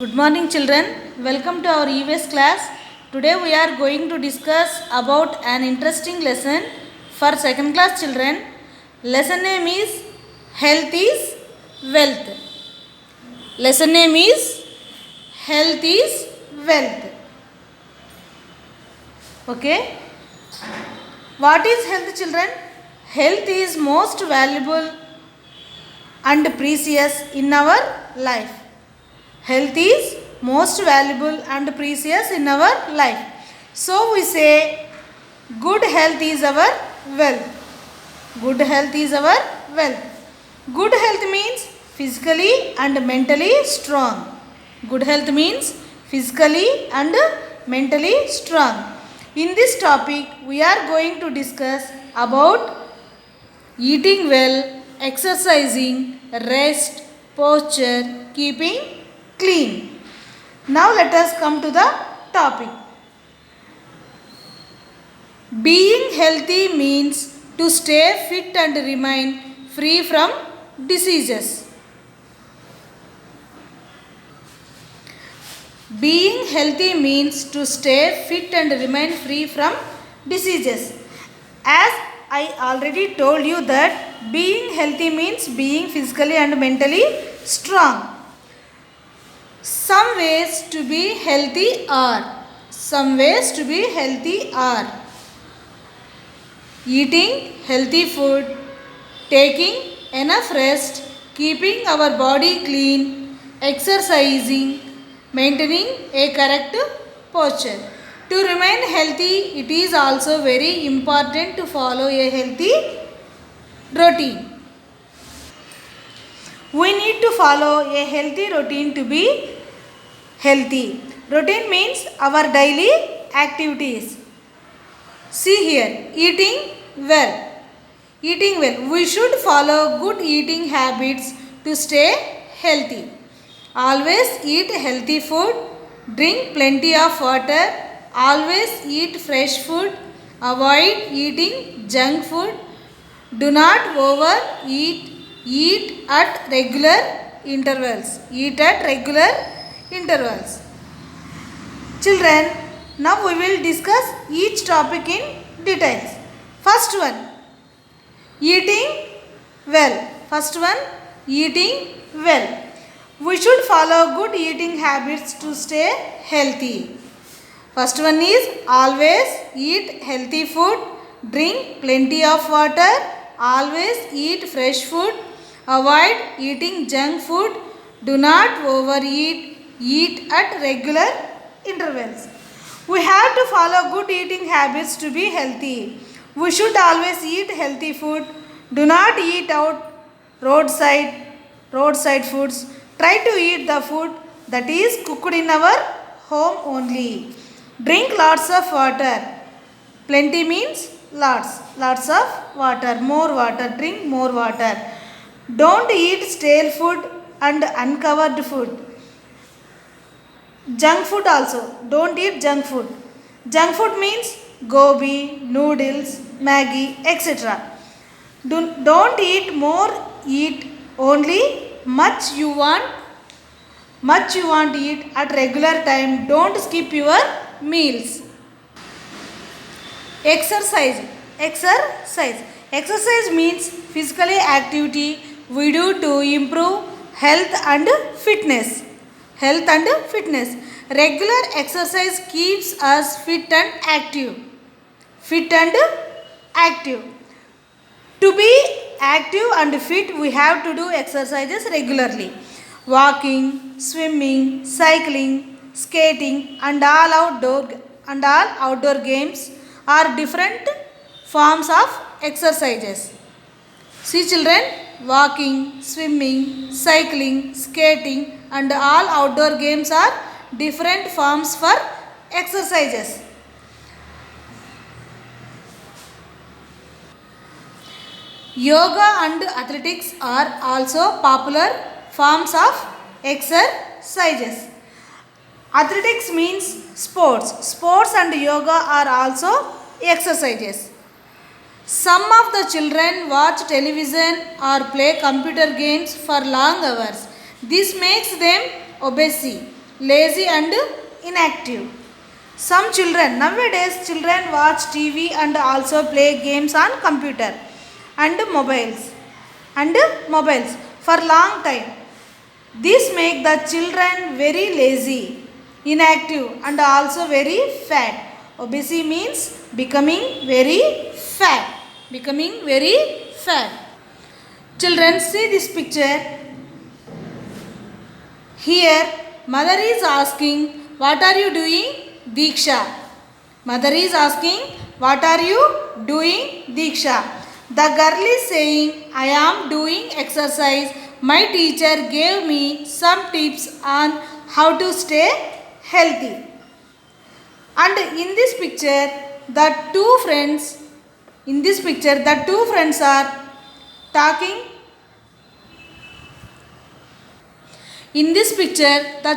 Good morning children, welcome to our EVS class. Today we are going to discuss about an interesting lesson for second class children. Lesson name is Health is Wealth. Lesson name is Health is Wealth. Okay. What is health children? Health is most valuable and precious in our life. Health is most valuable and precious in our life. So we say good health is our wealth. Good health is our wealth. Good health means physically and mentally strong. Good health means physically and mentally strong. In this topic we are going to discuss about eating well, exercising, rest, posture, keeping clean. Now let us come to the topic. Being healthy means to stay fit and remain free from diseases. Being healthy means to stay fit and remain free from diseases. As I already told you that being healthy means being physically and mentally strong. Some ways to be healthy are eating healthy food, taking enough rest, keeping our body clean, exercising, maintaining a correct posture. To remain healthy, it is also very important to follow a healthy routine. We need to follow a healthy routine to be healthy. Routine means our daily activities. See here, eating well. Eating well. We should follow good eating habits to stay healthy. Always eat healthy food. Drink plenty of water. Always eat fresh food. Avoid eating junk food. Do not overeat. Eat at regular intervals. Eat at regular intervals. Children, now we will discuss each topic in details. First one, eating well. First one, eating well. We should follow good eating habits to stay healthy. First one is always eat healthy food. Drink plenty of water. Always eat fresh food. Avoid eating junk food. Do not overeat. Eat at regular intervals. We have to follow good eating habits to be healthy. We should always eat healthy food. Do not eat out roadside foods. Try to eat the food that is cooked in our home only. Drink lots of water. Plenty means lots of water, more water, drink more water. Don't eat stale food and uncovered food. Junk food also, don't eat junk food. Junk food means gobi, noodles, Maggi, etc. Don't eat more, eat only much you want to eat at regular time. Don't skip your meals. Exercise means physical activity we do to improve health and fitness. Regular exercise keeps us fit and active. To be active and fit, we have to do exercises regularly. Walking, swimming, cycling, skating and all outdoor games are different forms of exercises. See children, walking, swimming, cycling, skating and all outdoor games are different forms for exercises. Yoga and athletics are also popular forms of exercises. Athletics means sports. Sports and yoga are also exercises. Some of the children watch television or play computer games for long hours. This makes them obese. lazy and inactive. Some children, nowadays children watch TV and also play games on computer and mobiles for long time. This make the children very lazy, inactive and also very fat. Obesity means becoming very fat. Becoming very fat. Children, see this picture. Here mother is asking, what are you doing, Diksha? Mother is asking, what are you doing, Diksha? The girl is saying, I am doing exercise. My teacher gave me some tips on how to stay healthy. And in this picture the two friends are talking. In this picture the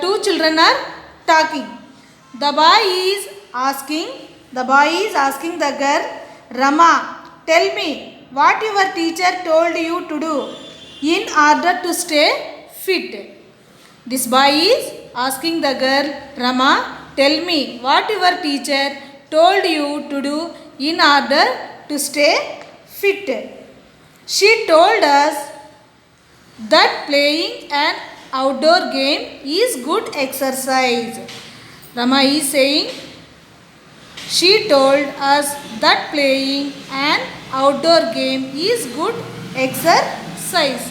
two children are talking. The boy is asking the girl, Rama, tell me what your teacher told you to do in order to stay fit. This boy is asking the girl, Rama, tell me what your teacher told you to do in order to stay fit. She told us that playing an outdoor game is good exercise. Rama is saying, she told us that playing an outdoor game is good exercise.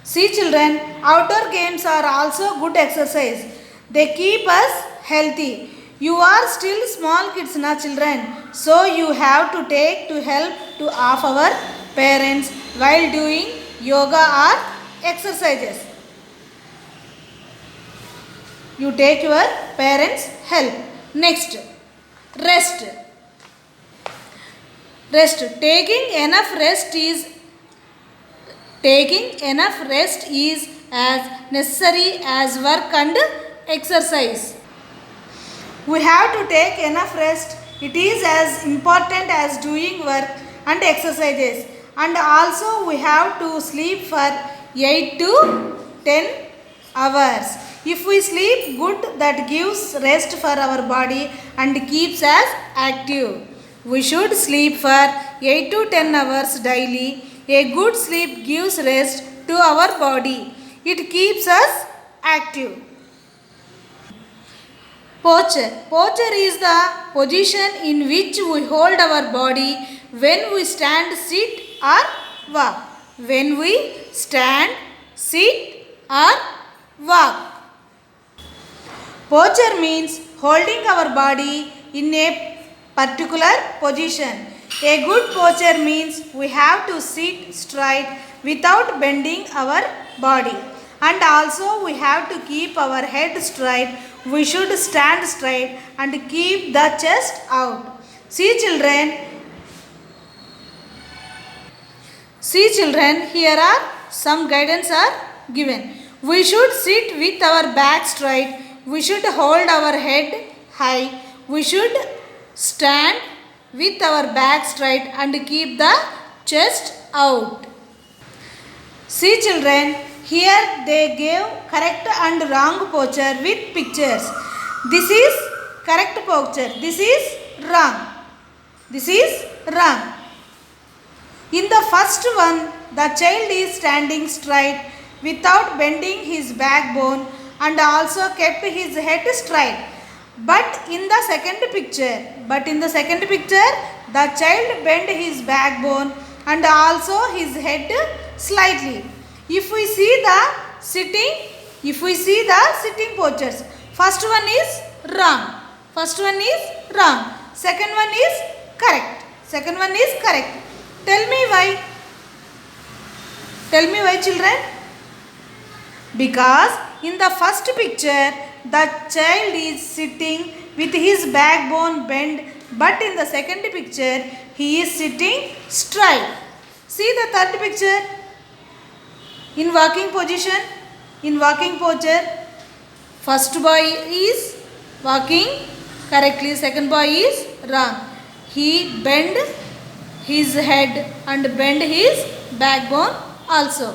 See children, outdoor games are also good exercise. They keep us healthy. You are still small kids na children, so you have to take to help to of our parents while doing yoga or exercises. You take your parents' help. Next, rest. Taking enough rest is as necessary as work and exercise. We have to take enough rest. It is as important as doing work and exercises. And also we have to sleep for 8 to 10 hours. If we sleep good, that gives rest for our body and keeps us active. We should sleep for 8 to 10 hours daily. A good sleep gives rest to our body. It keeps us active. Posture is the position in which we hold our body when we stand, sit or walk. When we stand, sit or walk. Posture means holding our body in a particular position. A good posture means we have to sit straight without bending our body. And also we have to keep our head straight. We should stand straight and keep the chest out. See children, here are some guidance are given. We should sit with our back straight. We should hold our head high. We should stand with our back straight and keep the chest out. See children, here they gave correct and wrong posture with pictures. This is correct posture. This is wrong. This is wrong. In the first one, the child is standing straight without bending his backbone and also kept his head straight. But in the second picture, the child bent his backbone and also his head slightly. If we see the sitting postures, first one is wrong. Second one is correct. Tell me why children? Because in the first picture the child is sitting with his backbone bent, but in the second picture he is sitting straight. See the third picture. In walking posture, first boy is walking correctly, second boy is wrong. He bend his head and bend his backbone also.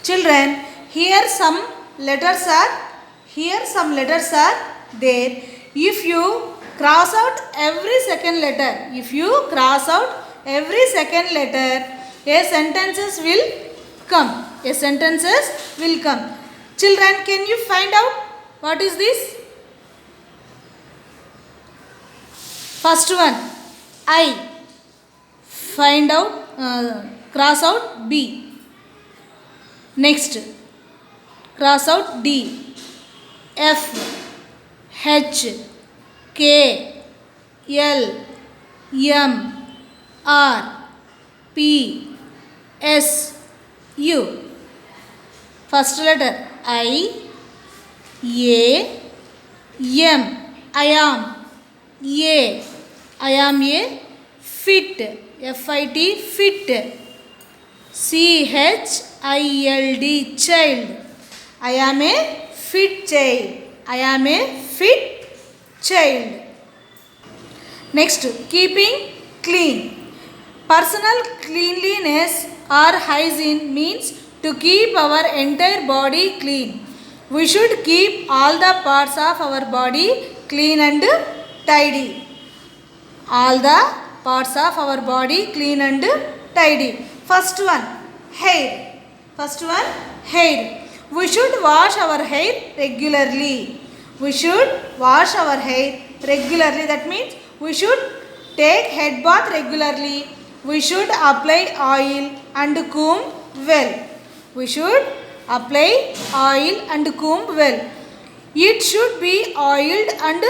Children, here some letters are there. If you cross out every second letter, a sentences will come. Children, can you find out what is this? First one, I. Find out, cross out B. Next, cross out D. F, H, K, L, M, R, P, S, U. First letter I, A, M. I am a fit. F-I-T, fit. C-H-I-L-D, child. I am a fit child. Next, keeping clean. Personal cleanliness or hygiene means to keep our entire body clean. We should keep all the parts of our body clean and tidy. First one, hair. We should wash our hair regularly. That means we should take head bath regularly. We should apply oil and comb well. It should be oiled and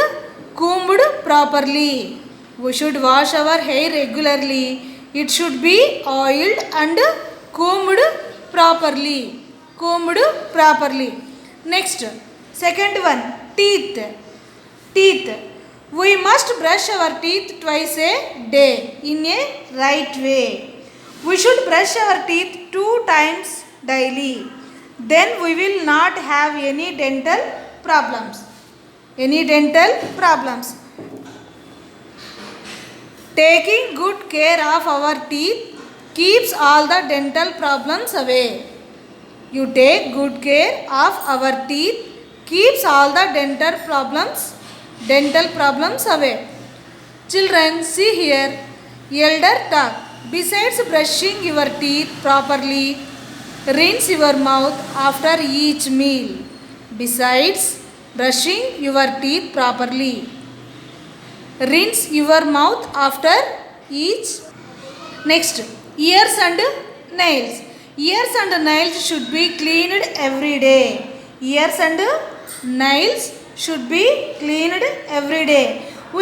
combed properly. We should wash our hair regularly. It should be oiled and combed properly. Next, second one, teeth. We must brush our teeth twice a day in a right way. We should brush our teeth 2 times daily. Then we will not have any dental problems. Taking good care of our teeth keeps all the dental problems away. You take good care of our teeth keeps all the dental problems away. Children, see here. Elder talk. Besides brushing your teeth properly, rinse your mouth after each meal. Besides brushing your teeth properly, rinse your mouth after each. Next, ears and nails. Ears and nails should be cleaned every day. We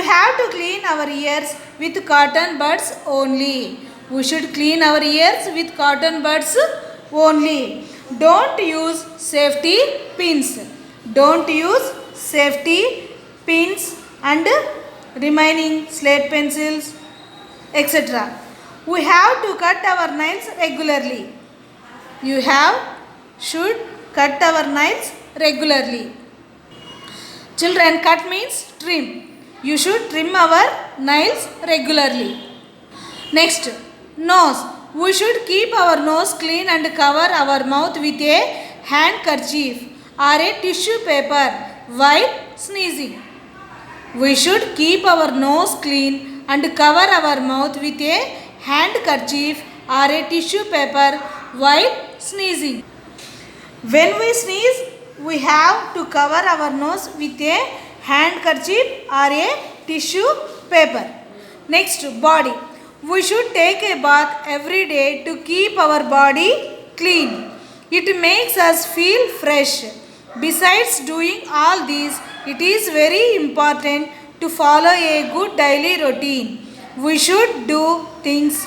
have to clean our ears with cotton buds only. Don't use safety pins and remaining slate pencils, etc. We have to cut our nails regularly. Should cut our nails regularly. Children, cut means trim. You should trim our nails regularly. Next, nose. We should keep our nose clean and cover our mouth with a handkerchief or a tissue paper while sneezing. We should keep our nose clean and cover our mouth with a handkerchief or a tissue paper while sneezing. When we sneeze, we have to cover our nose with a handkerchief or a tissue paper. Next, body. We should take a bath every day to keep our body clean. It makes us feel fresh. Besides doing all these, it is very important to follow a good daily routine. We should do things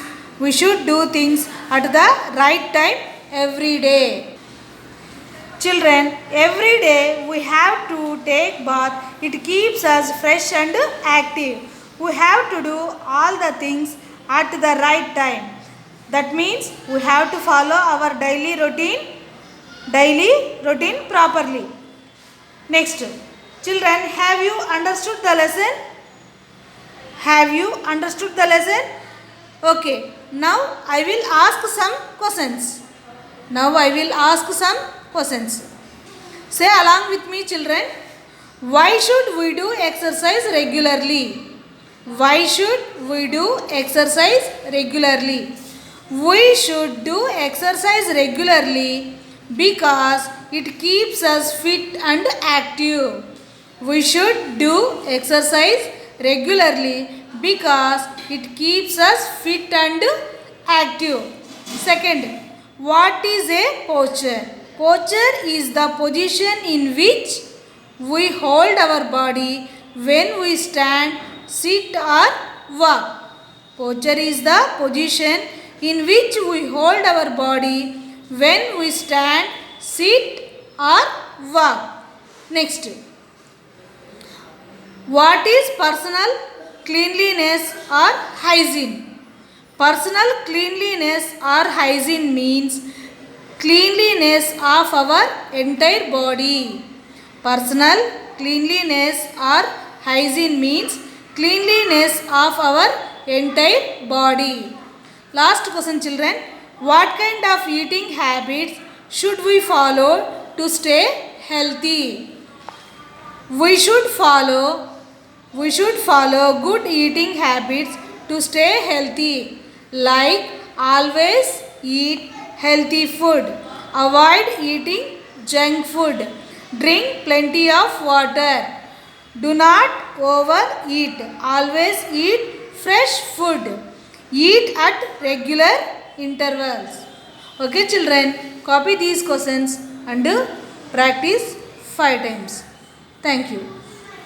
at the right time every day. Children, every day we have to take bath. It keeps us fresh and active. We have to do all the things at the right time. That means we have to follow our daily routine properly. Next, children, have you understood the lesson? Okay, now I will ask some questions. questions. Say along with me, children. Why should we do exercise regularly? Why should we do exercise regularly? We should do exercise regularly because it keeps us fit and active. We should do exercise regularly because it keeps us fit and active. Second, what is a posture? Posture is the position in which we hold our body when we stand, sit or walk. Posture is the position in which we hold our body when we stand, sit or walk. Next, what is personal cleanliness or hygiene? Personal cleanliness or hygiene means cleanliness of our entire body. Personal cleanliness or hygiene means cleanliness of our entire body. Last question, children. What kind of eating habits should we follow to stay healthy? We should follow good eating habits to stay healthy, like always eat healthy food, avoid eating junk food, drink plenty of water, do not overeat, always eat fresh food, eat at regular intervals. Okay, children, copy these questions and practice 5 times. Thank you.